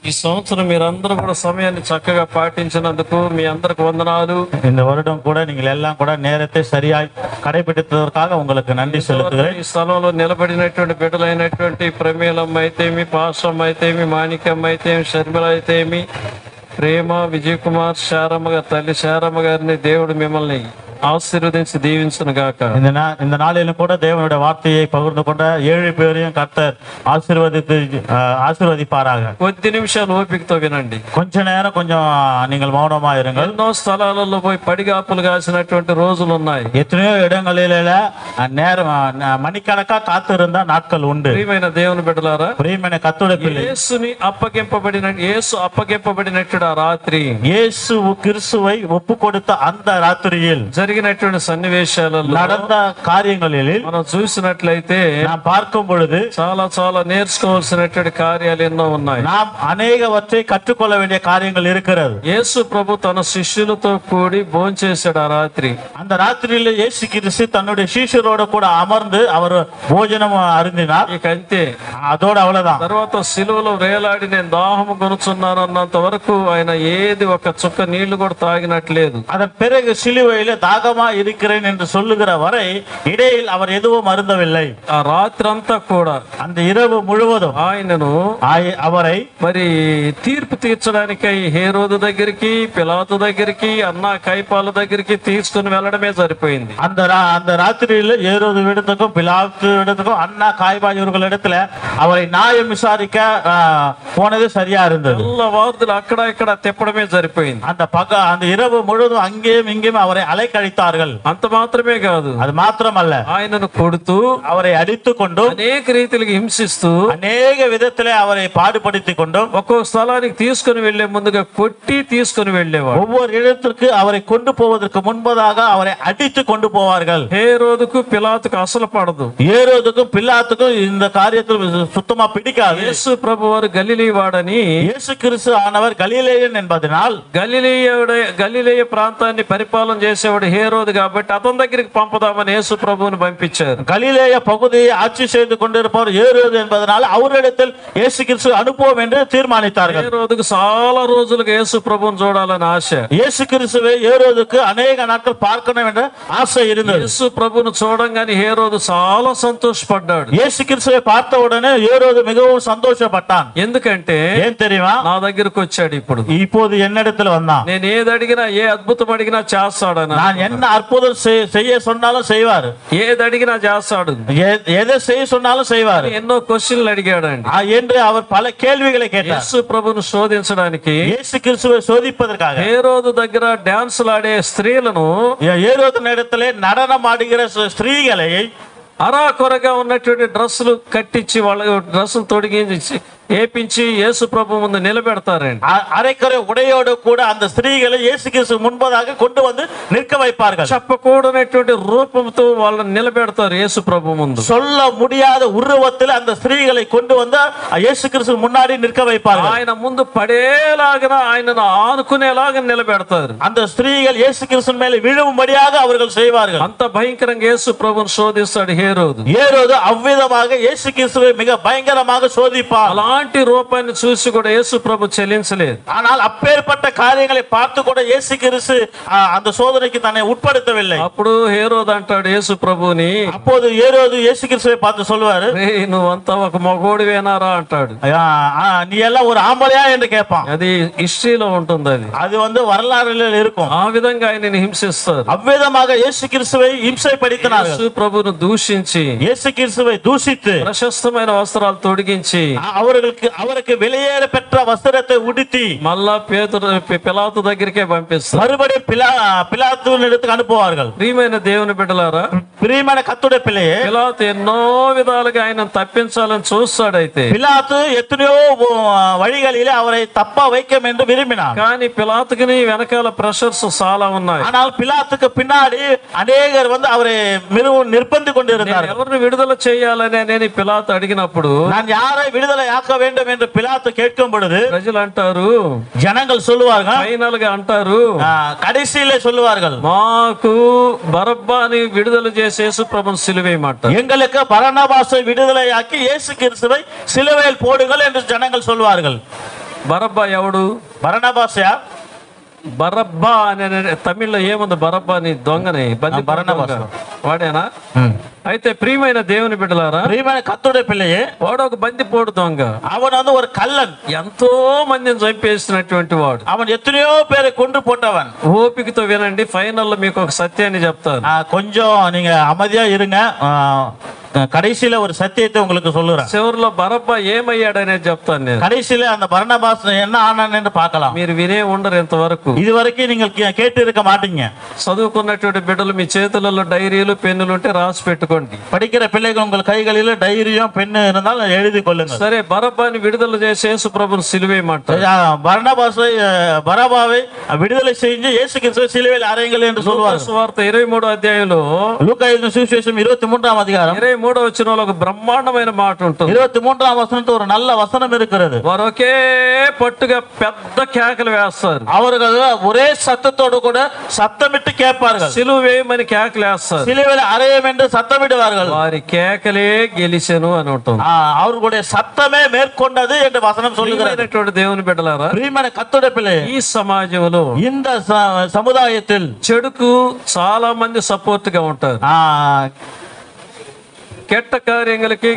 ఈ సంవత్సరం మీరందరూ కూడా సమయాన్ని చక్కగా పాటించినందుకు మీ అందరికి వందనాలు. இந்த வருடம் கூட நீங்கள் எல்லாம் கூட நேரத்தை சரியாய் கடைபிடித்ததற்காக உங்களுக்கு நன்றி செலுத்துகிறேன். ఈ స్థలంలో నిలబడినటువంటి బిడ్డలైనటువంటి ప్రమేలమ్మ అయితేమి, పాశ్రమ అయితేమి, మాణిక్యమ్మ అయితేమి, షర్మిల అయితేమి, ప్రేమ, విజయ్ కుమార్, శారమ్మ గారి తల్లి శారమ్మ గారిని దేవుడు మిమ్మల్ని ஆசீர்வதித்து தீவின்சன காக்க. இந்த நாளிலும் கூட தேவனுடைய வார்த்தையை பகிர்ந்து கொண்ட 7 பேரையும் கர்த்தர் ஆசீர்வதிப்பாராக. కొద్ది నిమిషాలు ఓపికతో వినండి. కొంచెం நேரம் கொஞ்சம் நீங்கள் மௌனமா இருங்கள். ఎన్నో స్థలాలలో పోయి పడిగాపులు కాసినటువంటి రోజులు ఉన్నాయి. எத்தனையோ இடங்களில நேரம் மணிக்கணக்கா காத்திருந்த நாட்கள் உண்டு. ప్రియమైన దేవుని బిడ్డలారా, ప్రియమైన కర్తృడి పిల్లలు, యేసు అప్పగింపబడినట్టు ఆ రాత్రి, యేసు கிறிஸ்துவை ஒப்பு கொடுத்த அந்த ராத்திரியில் జరిగినటువంటి సన్నివేశాలలో, நடந்த காரியங்களில் మనం చూసినట్లయితే நாம் பார்க்கும் பொழுது చాలా చాలా నేర్చుకోవాల్సినటువంటి కార్యాలు ఎన్నో ఉన్నాయి. நாம் அநேகவற்றை கற்றுக்கொள்ள வேண்டிய காரியங்கள் இருக்கிறது. యేసు ప్రభు తన శిష్యులతో కూడి భోంచేశాడు ఆ రాత్రి. அந்த ராத்திரியில இயேசு கிறிஸ்து தன்னுடைய சீஷரோடு கூட அமர்ந்து அவர் భోజనం அருந்தினார். ఇక అంతే, அதோட அவ்வளவுதான். తర్వాత సిలువలో వేలాడి నేను దాహము కొనుచున్నాను అన్నంత వరకు ఆయన ఏది ఒక చుక్క నీళ్లు కూడా తాగినట్లేదు. அதன் பிறகு சிலுவையில தாகமா இருக்கிறேன் என்று சொல்லுகிற வரை இடையில் அவர் எதுவும் அருந்தவில்லை. ఆ రాత్రి అంతా కూడా, அந்த இரவு முழுவதும் ఆయనను அவரை మరి తీర్పు తీర్చడానికై హేరోదు దగ్గరికి, పిలాతు దగ్గరికి, అన్న కైపాల దగ్గరికి తీసుకుని వెళ్ళడమే సరిపోయింది. அந்த ராத்திரியில ஏரோது இடத்துக்கும் பிலாத்து இடத்துக்கும் அண்ணா காய்பா இவர்களிடத்துல அவரை நியாயம் விசாரிக்க போனது சரியா இருந்தது. எல்லா வார்த்தையும் అక్కడ ఇక్కడ తిప్పడమే సరిపోయింది. அந்த இரவு முழுவதும் அங்கேயும் இங்கேயும் அவரை அலைக்கழித்தார்கள். అంత మాత్రమే కాదు, அது మాత్రమல்ல, ఆయనను కొడుతూ, அவரை అడిత్తు கொண்டு, అనేక రీతికి హింసిస్తూ, అనేక విధத்திலே அவரை பாடுபடுத்திக் கொண்டு, ఒక్కొక్క స్థలానికి తీసుకుని వెళ్లే ముందుగా కొట్టి తీసుకుని వెళ్ళేవాడు. ஒவ்வொரு இடத்திற்கு அவரை கொண்டு போவதற்கு முன்பதாக அவரை அடித்து கொண்டு போவார்கள். హేరోదుకు పిలాతుకు అసలు పడదు. ஏரோதுக்கும் பிலாத்துக்கும் இந்த காரியத்தில் சுத்தமா பிடிக்காது. యేసు ప్రభు వారు గలిలీ వాడని, இயேசு கிறிஸ்து ஆனவர் கலிலேயன் என்பதனால் గలిలేయ ప్రాంతాన్ని పరిపాలన చేసేవాడు హేరోదు కాబట్టి అతని దగ్గరికి పంపదామని యేసు ప్రభువుని పంపించారు. கலிலேய பகுதியை ஆட்சி செய்து கொண்டிருப்பவர் ஏரோது என்பதனால் அவரிடத்தில் இயேசு கிறிஸ்து அனுப்புவோம் என்று தீர்மானித்தார்கள். హేరోదుకు చాలా రోజులుగా యేసు ప్రభువుని చూడాలని ఆశ. இயேசு கிறிஸ்துவை ஏரோதுக்கு அநேக நாட்கள் பார்க்கணும் என்ற ஆசை இருந்தது. యేసు ప్రభువును చూడంగానే హేరోదు చాలా సంతోషపడ్డాడు. இயேசு கிறிஸ்துவை பார்த்த உடனே ஏரோது மிகவும் சந்தோஷப்பட்டான். ఎందుకంటే ஏன் தெரியுமா? నా దగ్గరకు వచ్చాడు. இப்போது என்னிடத்தில் வந்தான். నేను ఏది అడిగినా, ఏ అద్భుతం అడిగినా చేస్తాడని. நான் என்ன அற்புதம் செய்ய சொன்னாலும் செய்வார். ఏది అడిగినా చేస్తాడు. எதை செய்ய சொன்னாலும் செய்வார். ఎన్నో క్వశ్చన్లు అడిగాడండి என்று அவர் பல கேள்விகளை கேட்டார். యేసు ప్రభువును శోధించడానికి, இயேசு கிறிஸ்துவை சோதிப்பதற்காக హేరోదు దగ్గర డాన్సులు ఆడే స్త్రీలను, ஏரோது இடத்திலே நடனம் ஆடுகிற ஸ்திரீகளை అరాకొరగా ఉన్నటువంటి డ్రెస్సులు కట్టించి వాళ్ళ డ్రెస్సులు తొడిగించి ఏపించి యేసు ప్రభు ముందు నిలబెడతారండి. அரைக்குறை உடையோடு கூட அந்த ஸ்திரீகளை இயேசு கிறிஸ்து முன்பதாக கொண்டு வந்து நிற்க வைப்பார்கள். చెప్పకూడనటువంటి రూపంతో వాళ్ళని నిలబెడతారు యేసు ప్రభు ముందు. சொல்ல முடியாத உருவத்தில் அந்த ஸ்திரீகளை கொண்டு வந்து இயேசு கிறிஸ்து முன்னாடி நிற்க வைப்பார்கள். ఆయన ముందు పడేలాగా, ఆయనను ఆనుకునేలాగా నిలబెడతారు. அந்த ஸ்திரீகள் இயேசு கிறிஸ்து மேலே விழும்படியாக அவர்கள் செய்வார்கள். అంత భయంకరంగా యేసు ప్రభువును శోధిస్తాడు హేరోదు. ஏரோது அவ்விதமாக இயேசு கிறிஸ்துவை மிக பயங்கரமாக சோதிப்பார். అలాంటి రూపాన్ని చూసి కూడా యేసు ప్రభు చెల్లించలేదు. ஆனால் அப்பேற்பட்ட காரியங்களை பார்த்து கூட இயேசு கிறிஸ்து அந்த சோதனைக்கு தன்னை உட்படுத்தவில்லை. అప్పుడు హేరోదు అంటాడు యేసు ప్రభుని, அப்போது ஏரோது இயேசு கிறிஸ்துவை பார்த்து சொல்வாரு, నువ్వంతా ఒక మగోడివేనారా అంటాడు. நீ எல்லாம் ஒரு ஆம்பளையா என்று கேட்பான். అది హిస్టరీలో ఉంటుంది. அது வரலாறுல இருக்கும். ఆ విధంగా ఆయనని హింసిస్తారు. அவ்விதமாக இயேசு கிறிஸ்துவை இம்சைப்படுத்தினார்கள். యేసు ప్రభువును దూషించి, இயேசு கிறிஸ்துவை தூஷித்து, ప్రశస్తమైన వస్త్రాలు తొడిగించి, அவருக்கு வெளியேற பெற்ற வஸ்திரத்தை உடுத்தி మళ్ళా పిలాతు దగ్గరికే పంపిస్తారు. மறுபடியும் பிலாத்துவின் இடத்துக்கு அனுப்புவார்கள். ప్రియమైన దేవుని బిడ్డలారా, பிரியமான கர்த்தருடைய பிள்ளையே, పిలాతు ఎన్నో విధాలుగా ఆయన తప్పించాలని చూస్తాడైతే, பிலாத்து எத்தனையோ வழிகளிலே அவரை தப்பா வைக்கும் என்று விரும்பினார். కానీ పిలాతుకి వెనకాల ప్రెషర్స్ చాలా ఉన్నాయి. ஆனால் பிலாத்துக்கு பின்னாடி அநேகர் அவரை நிர்பந்தி கொண்டிருந்தார். ఎవరిని విడుదల చేయాలని నేను పిలాతు అడిగినప్పుడు, நான் யாரை விடுதலை ஆக்க வேண்டும் என்று பிலாத்து கேட்கும் பொழுது, ప్రజలు అంటారు, ஜனங்கள் சொல்லுவார்கள், ఫైనల్ గా అంటారు, கடைசியிலே சொல்லுவார்கள், మాకు బరబ్బాని విడుదల చేసి యేసు ప్రభుని సిలువేయమంటారు. எங்களுக்கு பரனபாசை விடுதலையாக்கி இயேசு கிறிஸ்துவை சிலுவையில் போடுங்கள் என்று ஜனங்கள் சொல்வார்கள். బరబ్బా ఎవడు? பரனபாஸ் யார்? బరబ్బా అనే తమిళ్లో ఏముంది? బరబ్బా అని దొంగని బరనబాస్ వాడేనా? అయితే ప్రియమైన దేవుని బిడ్డలారా, ప్రియమైన కర్తృடைய పిల్లయే, వాడు ఒక బందిపోటు దొంగ. அவன் வந்து ஒரு கள்ளன், ఎంతో మందిని చంపేసినటువంటి వాడు. அவன் எத்தனையோ பேரை கொண்டு போட்டவன். ఓపికతో వినండి, ఫైనల్ లో మీకు ఒక సత్యాన్ని చెప్తాను. கொஞ்சம் நீங்க அமைதியா இருங்க, கடைசியில ஒரு சத்தியத்தை உங்களுக்கு சொல்லுறேன். చివరిలో బరబ్బా ఏమయ్యాడనేది చెప్తాను నేను. கடைசியில அந்த பரனபாஸ் என்ன ஆனான்னு என்று பார்க்கலாம். మీరు వినే ఉండరు ఇంతవరకు. இதுவரைக்கும் நீங்கள் கேட்டு இருக்க மாட்டீங்க. చదువుకున్నటువంటి బిడ్డలు మీ చేతులలో డైరీలు పెన్నులు ఉంటే రాసి పెట్టుకోండి. படிக்கிற பிள்ளைகள் உங்கள் கைகளில் டைரியும் பெண்ணு இருந்தால் எழுதி கொள்ளுங்க. సరే, బరబ్బాని విడుదల చేసి యేసు ప్రభుని సిలువేయమంటారు. பரபாவை விடுதலை செஞ்சு இயேசு கிறிஸ்துவை சிலுவையில் அறையுங்கள் என்று சொல்வார். సువార్త 23వ అధ్యాయంలో, లూకా సువిశేషం 23వ அதிகாரம் 23వ వచనంలో ఒక బ్రహ్మాండమైన మాట ఉంటుంది. 23వ వచనంతో ஒரு நல்ல வசனம் இருக்கிறது. వారు ఒకే పట్టుగా పెద్ద కేకలు వేస్తారు. அவர்கள் ஒரே சத்தத்தோடு கூட சத்தமிட்டு கேட்பார்கள். సిలువ వేయమని కేకలు వేస్తారు. சிலுவையில் அறையும் என்று சத்தமிடுவார்கள். వారి కేకలే గెలిచెను అని ఉంటుంది. அவர்களுடைய சத்தமே மேற்கொண்டது என்று வசனம் சொல்லுகிறது. దేవుని బిడ్డలారా, ప్రియమైన కర్తృடைய పిల్లయే, ఈ సమాజంలో இந்த சமுதாயத்தில் చెడుకు చాలా మంది సపోర్ట్ గా ఉంటారు. கெட்ட காரியங்களுக்கு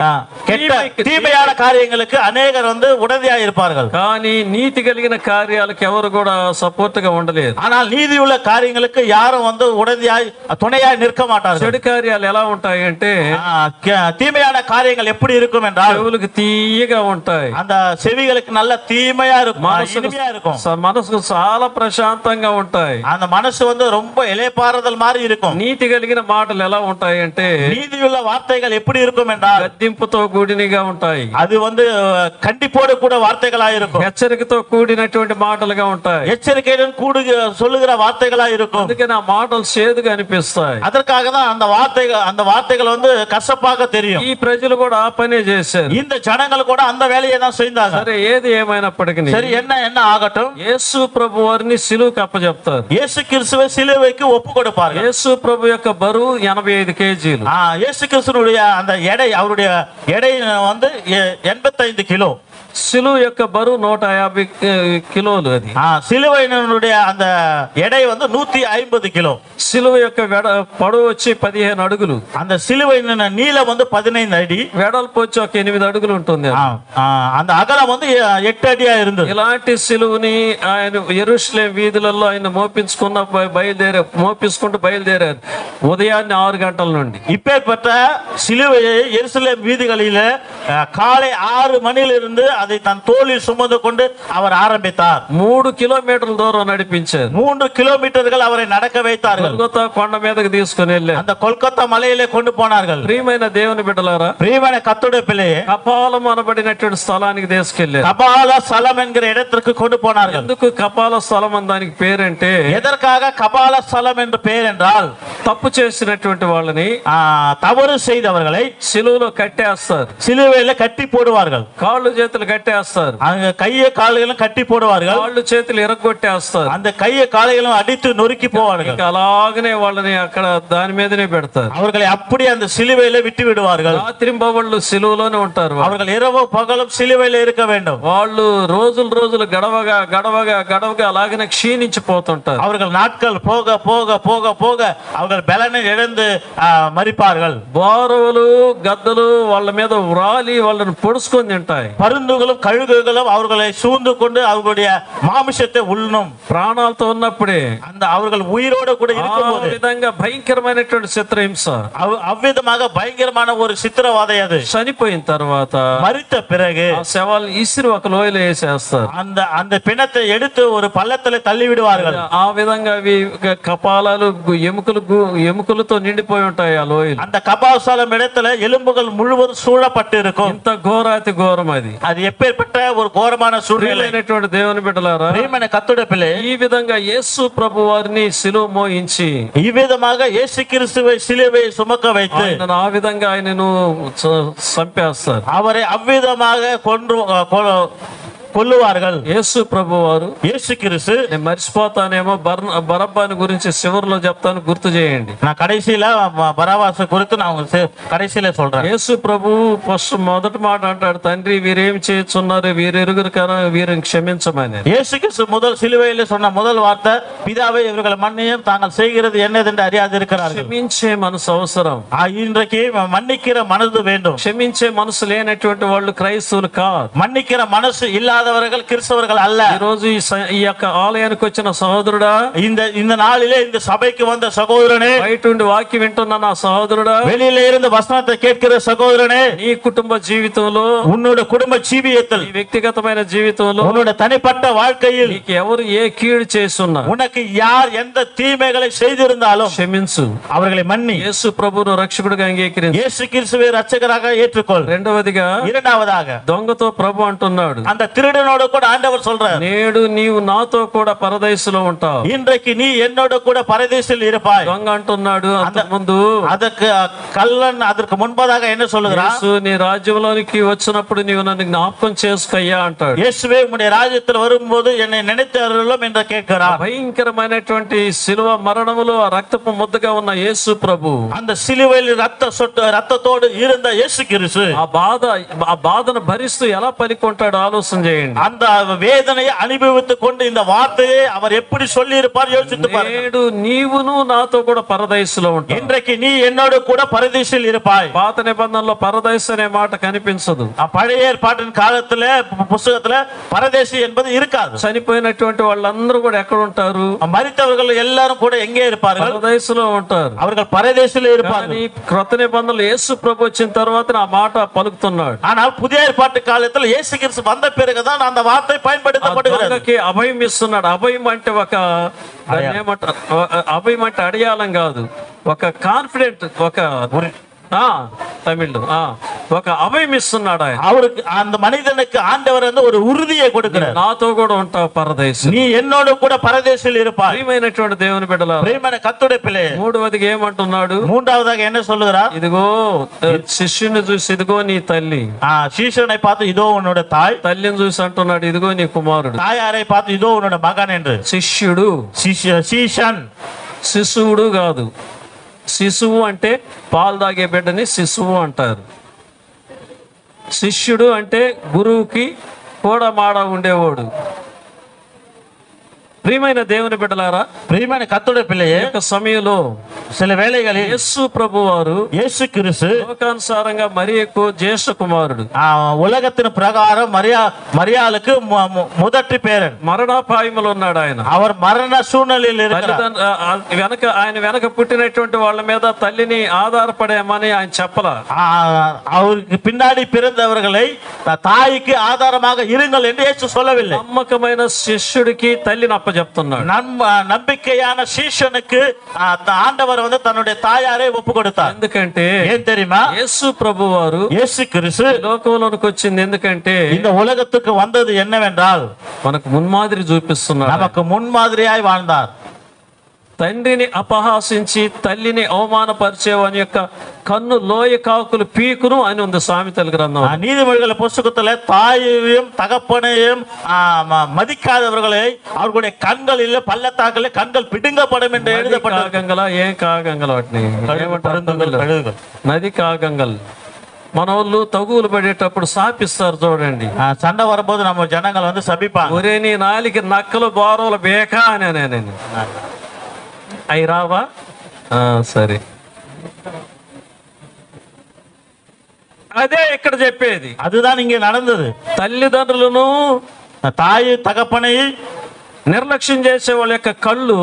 தீமையான காரியங்களுக்கு அநேகர் வந்து உடனடியாக இருப்பார்கள். కానీ నీతి కలిగిన కార్యాలకు ఎవరు కూడా సపోర్ట్ గా ఉండలేదు. ஆனால் நீதி உள்ள காரியங்களுக்கு யாரும் வந்து உடனடியாக துணையாய் நிற்க மாட்டார்கள். చెడు కార్యాలు ఎలా ఉంటాయంటే, தீமையான காரியங்கள் எப்படி இருக்கும் என்றால் చెవులకు తీయగా ఉంటాయి, அந்த செவிகளுக்கு நல்ல தீமையா இருக்கும், இனிமையா இருக்கும், మనసుకు చాలా ప్రశాంతంగా ఉంటాయి, அந்த மனசு வந்து ரொம்ப இளைப்பாறுதல் மாதிரி இருக்கும். నీతి కలిగిన మాటలు ఎలా ఉంటాయంటే, நீதியுள்ள வார்த்தைகள் எப்படி இருக்கும் என்றால் గద్దింపుతో కూడినగా ఉంటాయి. அது வந்து கண்டிப்போடு கூட வார்த்தைகளா இருக்கும். హెచ్చరికతో కూడినటువంటి మాటలుగా ఉంటాయి. எச்சரிக்கையுடன் சொல்லுகிற வார்த்தைகளா இருக்கும். అందుకని ఆ మాటలు చేదుగా అనిపిస్తాయి. அதற்காக தான் அந்த வார்த்தைகள் வந்து కసపాக தெரியும். ఈ ప్రజలు కూడా ఆ పనే చేశారు. இந்த ஜனங்கள் கூட அந்த வேலையை தான் செய்தாங்க. సరే, ఏది ఏమైనప్పటికీ சரி, என்ன ஆகட்டும், యేసు ప్రభు వారిని సిలువకు అప్పచెప్తారు. இயேசு கிறிஸ்துவை சிலுவைக்கு ஒப்பு கொடுப்பார்கள். యేసు ప్రభు యొక్క బరువు 85 కేజీలు. இயேசு கிறிஸ்துனுடைய அந்த எடை, அவருடைய எடை வந்து 85 கிலோ. సిలువ యొక్క బరువు 150 కిలోలు. అది సిలువైననుடைய அந்த எடை வந்து 150 கிலோ. సిలువ యొక్క పొడవు వచ్చి 15 అడుగులు. அந்த சிலுவையின் நீளம் வந்து 15 அடி, వెడల్పు వచ్చి ఒక 8 అడుగులు ఉంటుంది. அந்த అగలం வந்து 8 అడియా இருந்தது. ఇలాంటి సిలువని ఆయన యెరూషలేం వీధులలో ఆయన మోపించుకుంటూ బయలుదేరారు ఉదయాన్నే 6 గంటల నుండి. இப்பேற்பட்ட சிலுவையை எருசலேம் வீதிகளில் காலை 6 மணியிலிருந்து அதை தன் தோளில் சுமந்து கொண்டு அவர் ஆரம்பித்தார். 3 కిలోమీటర్ల దూరం నడిపించారు. 3 కిలోమీటర్கள் அவரை நடக்க வைத்தார்கள். కొల్గొతా కొండ మీదకి తీసుకొని వెళ్ళారు. அந்த கொல்கத்தா மலையிலே கொண்டு போனார்கள். ప్రియమైన దేవుని బిడ్డలారా, ప్రియమైన కర్తృடைய పిల్లయే, కపాలం అనబడినటువంటి స్థలానికి తీసుకెళ్లారు. கபால ஸ்தலம் என்கிற இடத்திற்கு கொண்டு போனார்கள். ఎందుకు కపాల స్థలం అని దానికి పేరంటే, எதற்காக கபால ஸ்தலம் என்று பெயர் என்றால், తప్పు చేసినటువంటి వాళ్ళని, தவறு செய்தவர்களை సిలువలో కట్టేస్తారు. சிலுவையில கட்டி போடுவார்கள். కాళ్ళు చేతులు కట్టేస్తారు. அங்க கையை கால்களும் கட்டி போடுவார்கள். కాళ్ళు చేతులు ఇరగొట్టేస్తారు. அந்த கையை கால்களும் அடித்து நொறுக்கி போவார்கள். అలాగనే వాళ్ళని అక్కడ దాని మీదనే పెడతారు. அவர்களை அப்படி அந்த சிலுவையில விட்டு விடுவார்கள். రాత్రింబవళ్ళు సిలువలోనే ఉంటారు. அவர்கள் இரவு பகலும் சிலுவையில இருக்க வேண்டும். వాళ్ళు రోజులు గడవగా అలాగనే క్షీణించిపోతుంటారు. அவர்கள் நாட்கள் போக போக போக போக அவர்கள் பலனை இழந்து மரிப்பார்கள். బారువులు గద్దలు వాళ్ళ మీద వ్రాలి వాళ్ళని పొడుచుకొని తింటాయి. பருந்துகளும் கழுகுகளும் அவர்களை சூழ்ந்து கொண்டு அவர்களுடைய மாமிசத்தை உள்ணும். ప్రాణాలతో ఉన్నప్పుడే, அந்த அவர்கள் உயிரோடு கூட இருக்கும்போது విధంగా భయంకరమైనటువంటి చిత్రహింస, அவ்விதமாக பயங்கரமான ஒரு சித்திரவதை. அது చనిపోయిన తర్వాత, மரித்த பிறகு ఆ శవాలు ఇసిరి ఒక లోయలో వేసేస్తారు. அந்த பிணத்தை எடுத்து ஒரு பள்ளத்திலே தள்ளி விடுவார்கள். ఆ విధంగా అవి కపాలాలు ఎముకలతో నిండిపోయి ఉంటాయి ఆ లోయలు. அந்த கபாசலம் இடத்துல எலும்புகள் முழுவதும் சூழப்பட்டு இருக்கும். ఇంత ఘోరాతి ఘోరం అది. அது எப்பேற்பட்ட ஒரு ఘోరமான சூழ்நிலை. దేవుని బిడ్డలారా, ప్రియమైన కర్తృடைய పిల్లే, ఈ విధంగా యేసు ప్రభు వారిని సిలువ మోయించి, ఈ విధంగా యేసు கிறிஸ்துவை சிலுவையை சுமக்க வைத்து ఆ విధంగా ఆయనను చంపేస్తారు. அவரை அவ்விதமாக கொல்லுவார்கள். యేసు ప్రభు వారు இயேசு கிறிஸ்து నేను మర్చిపోతానేమో బరబ్బాని గురించి చివరిలో చెప్తాను, గుర్తు చేయండి. நான் கடைசியில பராபாச குறித்து நான் கடைசியில சொல்றேன். యేసు ప్రభు ఫస్ట్ మొదటి మాట అంటాడు, తండ్రి వీరేం చేస్తున్నారు, వీరు ఎరుగురు కదా, వీరిని క్షమించమని. இயேசு கிறிஸ்து முதல் சிலுவையில சொன்ன முதல் வார்த்தை, பிதாவே இவர்களை மன்னியும், தாங்கள் செய்கிறது என்னதென்று அறியாதிருக்கிறார்கள். క్షమించే మనసు అవసరం. இன்றைக்கு மன்னிக்கிற மனது வேண்டும். క్షమించే మనసు లేనటువంటి వాళ్ళు క్రైస్తవులు కాదు. மன்னிக்கிற మనసు இல்லாதவர்கள் கிறிஸ்தவர்கள் அல்ல. ఈ రోజు ఈ యొక్క ఆలయానికి వచ్చిన సహోదరుడా, இந்த நாளிலே இந்த சபைக்கு வந்த சகோதரனே, బయట ఉండి వాక్యం వింటున్న నా సహోదరుడా, வெளியில இருந்து வசனத்தை கேட்கிற சகோதரனே, నీ కుటుంబ జీవితంలో, உன்னோட குடும்ப ஜீவியத்தில், నీ వ్యక్తిగతమైన జీవితంలో, உன்னோட தனிப்பட்ட வாழ்க்கையில் నీకు ఎవరు ఏ కీడు చేస్తున్నా, உனக்கு யார் எந்த தீமைகளை செய்திருந்தாலும் క్షమించు. அவர்களை மன்னி. యేసు ప్రభువును రక్షకుడిగా అంగీకరించు. இயேசு கிறிஸ்துவை ரட்சகராக ஏற்றுக்கொள். రెండవదిగా, இரண்டாவதாக, దొంగతో ప్రభు అంటున్నాడు, அந்த திருடனோட கூட ஆண்டவர் சொல்றார், నేడు నీవు నాతో కూడా పరదేశంలో ఉంటావు. இன்றைக்கு நீ என்னோட கூட பரதேசில் இருப்பாய். దొంగ అంటున్నాడు అంతకుముందు, அதற்கு கள்ளன் அதற்கு முன்பதாக என்ன சொல்லுகிறார்? యేసు నీ రాజ్యంలోనికి వచ్చినప్పుడు నీవు నన్ను జ్ఞాపకం చేసుకోయ్యా అంటాడు. இயேசுவே உம்முடைய ராஜ்யத்தில் வரும்போது என்னை நினைத்து அருளும் என்று கேட்கிறார். భయంకరమైనటువంటి శిలువ మరణములో ఆ రక్తపు ముద్దగా ఉన్న యేసు ప్రభు, அந்த சிலுவையில் ரத்தத்தோடு இருந்த இயேசு கிறிஸ்து ఆ బాధను భరిస్తూ ఎలా పలికొంటాడో ఆలోచన చేయండి. அந்த வேதனையை அனுபவித்துக் கொண்டு இந்த வார்த்தையை அவர் எப்படி சொல்லி இருப்பார் யோசித்து பாருங்கள். నేడు నీవును నాతో కూడా పరదేశంలో ఉంటావు. இன்றைக்கு நீ என்னோடு கூட பரதேசில் இருப்பாய். పాత నిబంధనలో పరదేశం అనే మాట కనిపించదు. பழைய ஏற்பாட்டின் காலத்துல புத்தகத்துல பரதேசி என்பது இருக்காது. చనిపోయినటువంటి వాళ్ళందరూ కూడా ఎక్కడ ఉంటారు? மரித்தவர்கள் எல்லாரும் கூட எங்கே இருப்பார்கள்? పరదేశంలో ఉంటారు. அவர்கள் பரதேசிலே இருப்பார்கள். కానీ క్రొత్త నిబంధనలో యేసు ప్రభు వచ్చిన తర్వాత ఆ మాట పలుకుతున్నాడు. ஆனால் புதிய ஏற்பாட்டு காலத்தில் இயேசு கிறிஸ்து வந்த பிறகுதான் அந்த வார்த்தை பயன்படுத்தப்படுகிறது. అభయం ఇస్తున్నాడు. అభయం అంటే అభయం అంటే అడియాలం కాదు, ఒక కాన్ఫిడెంట్, ఒక తమిళ్ ఒక అభయం ఇస్తున్నాడు ఆయన. அவருக்கு அந்த மனிதனுக்கு ஆண்டவர் வந்து ஒரு உறுதியை கொடுக்கிறார். నాతో కూడా ఉంటావు పరదేశం, நீ என்னோடு கூட பரதேசில் இருப்பாய். ప్రియమైనటువంటి దేవుని బిడ్డలారా, ప్రియమైన కర్తుడే పిల్లే, మూడవదిగా ఏమంటున్నాడు? மூன்றாவதாக என்ன சொல்லுகிறார்? ఇదిగో శిష్యుని చూసి ఇదిగో నీ తల్లి, శిష్యుனை பார்த்து இதோ உன்னோட தாய், తల్లిని చూసి అంటున్నాడు ఇదిగో నీ కుమారుడు, தாயாரை பார்த்து இதோ உன்னோட மகன் என்று. శిష్యుడు, శిష్యన్, శిశువుడు కాదు. శిశువు అంటే పాలు తాగే బిడ్డని శిశువు అంటారు. శిష్యుడు అంటే గురువుకి కూడా మాడ ఉండేవాడు. ప్రియమైన దేవుని బిడ్డలారా, ప్రియమైన కర్తుడే పిల్లయే, ఒక సమయంలో சில வேளைகளில் యేసు ప్రభు వారు, యేసు கிறிஸ்து లోకానుసారంగా మరియకు జ్యేష్ఠ కుమారుడు, உலகத்தின் பிரகாரம் மரியாளுக்கு முதற்றி பேரன், మరణాపాయములో ఉన్నాడు ఆయన. அவர் மரண சூழ்நிலையில் இருக்கிறார். ఆయన వెనక పుట్టినటువంటి వాళ్ళ మీద తల్లిని ఆధారపడేమని ఆయన చెప్పలా. அவருக்கு பின்னாடி பிறந்தவர்களை தாய்க்கு ஆதாரமாக இருங்கள் என்று இயேசு சொல்லவில்லை. నమ్మకమైన శిష్యుడికి తల్లిని అప్పచెప్తున్నాడు. நம்பிக்கையான சீஷனுக்கு ஆண்டவர் வந்து தன்னுடைய தாயாரை ஒப்பு கொடுத்தார். ఎందుకంటే ఏం தெரியுமா? యేసు ప్రభు వారు, యేసు கிறிஸ்து లోకంలోనికి వచ్చింది ఎందుకంటే இந்த உலகத்துக்கு வந்தது என்னவென்றால் మనకు మున్మాదిరి చూపిస్తున్నాడు. நமக்கு முன்மாதிரியாய் வாழ்ந்தார். తండ్రిని అపహాసించి తల్లిని అవమానపరిచేవాని యొక్క కన్ను లోయ కాకులు పీకును అని ఉంది సామెతల గ్రంథం. நீதிமொழிகள் புத்தகத்துல தாயையும் தகப்பனையும் மதிக்காதவர்களை அவர்களுடைய கண்களில் பள்ளத்தாக்கில் கண்கள் பிடுங்கப்படும் என்று எழுதப்பட்டிருக்கங்களா? ఏం కాగంగల వాటిని ఏమంటారు? నది కాగంగల్. మన వాళ్ళు తగులు పడేటప్పుడు సాపిస్తారు చూడండి. சண்டை வரும்போது நம்ம ஜனங்கள் வந்து சபிப்பாங்க, ఒరే నీ నాలికి నక్కలు బోరలు బేకా అని. నేను అయి రావా? సరే, అదే ఇక్కడ చెప్పేది. அதுதான் இங்கே நடந்தது. తల్లిదండ్రులను, தாய் தகப்பனை నిర్లక్ష్యం చేసే వాళ్ళ యొక్క కళ్ళు,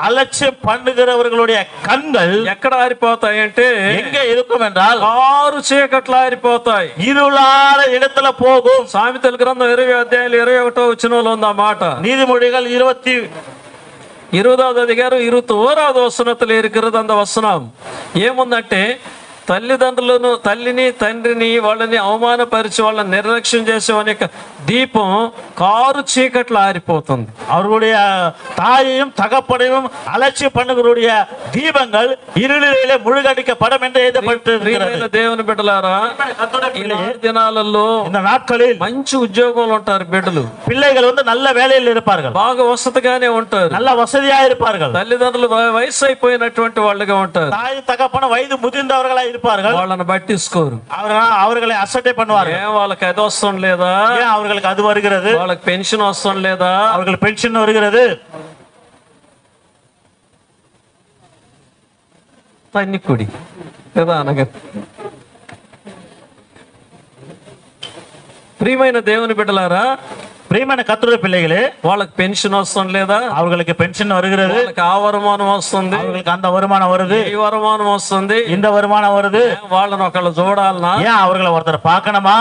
அலட்சியம் பண்ணுகிறவர்களுடைய கண்கள் ఎక్కడ ఆరిపోతాయంటే எங்கே இருக்கும் என்றால் ఆరు చీకట్లు ఆరిపోతాయి, இருளான இடத்துல போகும். సామెతల గ్రంథం 20 అధ్యాయాలు 21వ వచనంలో ఉంది ఆ మాట. நீதிமொழிகள் 20వ అధికారం 21వ వచనத்துல இருக்கிறது அந்த వచనం. ఏముందంటే తల్లిదండ్రులను, తల్లిని తండ్రిని వాళ్ళని అవమానపరిచి వాళ్ళని నిర్లక్ష్యం చేసేవాని యొక్క దీపం కారు చీకట్లు ఆరిపోతుంది. அவர்களுடைய தாயையும் தகப்பனையும் அலட்சிய பண்ணுகளுடைய தீபங்கள் இருளிலே முழுகடிக்கப்படும் என்று எழுதப்பட்டிருக்கிறது. ప్రియమైన దేవుని బిడ్డలారా, ఈ దినాలలో இந்த நாட்களில் మంచి ఉద్యోగంలో ఉంటారు బిడ్డలు, பிள்ளைகள் நல்ல வேலையில் இருப்பார்கள், బాగా వసతిగానే ఉంటారు, நல்ல வசதியா இருப்பார்கள். తల్లిదండ్రులు వయసు అయిపోయినటువంటి వాళ్ళుగా ఉంటారు, தாய் தகப்பன வயது முதிர்ந்தவர்களா இருப்பார்கள். వాళ్ళని పట్టించుకోరు, அவர்களை அசட்டை பண்ணுவார்கள். ఏం వాళ్ళకి అది వస్తాం లేదా, ஏன் அவர்களுக்கு அது வருகிறது, వాళ్ళకి పెన్షన్ వస్తాం లేదా, அவர்கள் பென்ஷன் வருகிறது, అన్ని కుడి కదా అనగా. ప్రియమైన దేవుని బిడ్డలారా, பிரியமான கர்த்தருடைய பிள்ளைகளே, వాళ్ళకి పెన్షన్ వస్తాం లేదా, அவர்களுக்கு பென்ஷன் வருகிறது, వాళ్ళకి ఆ వరమానం వస్తుంది, அவர்களுக்கு அந்த வருமானம் வருது, ఈ వరమానం వస్తుంది, இந்த வருமானம் வருது. వాళ్ళని ఒకళ్ళు చూడాలనా, ஏன் அவர்களை ஒருத்தர் பார்க்கணுமா,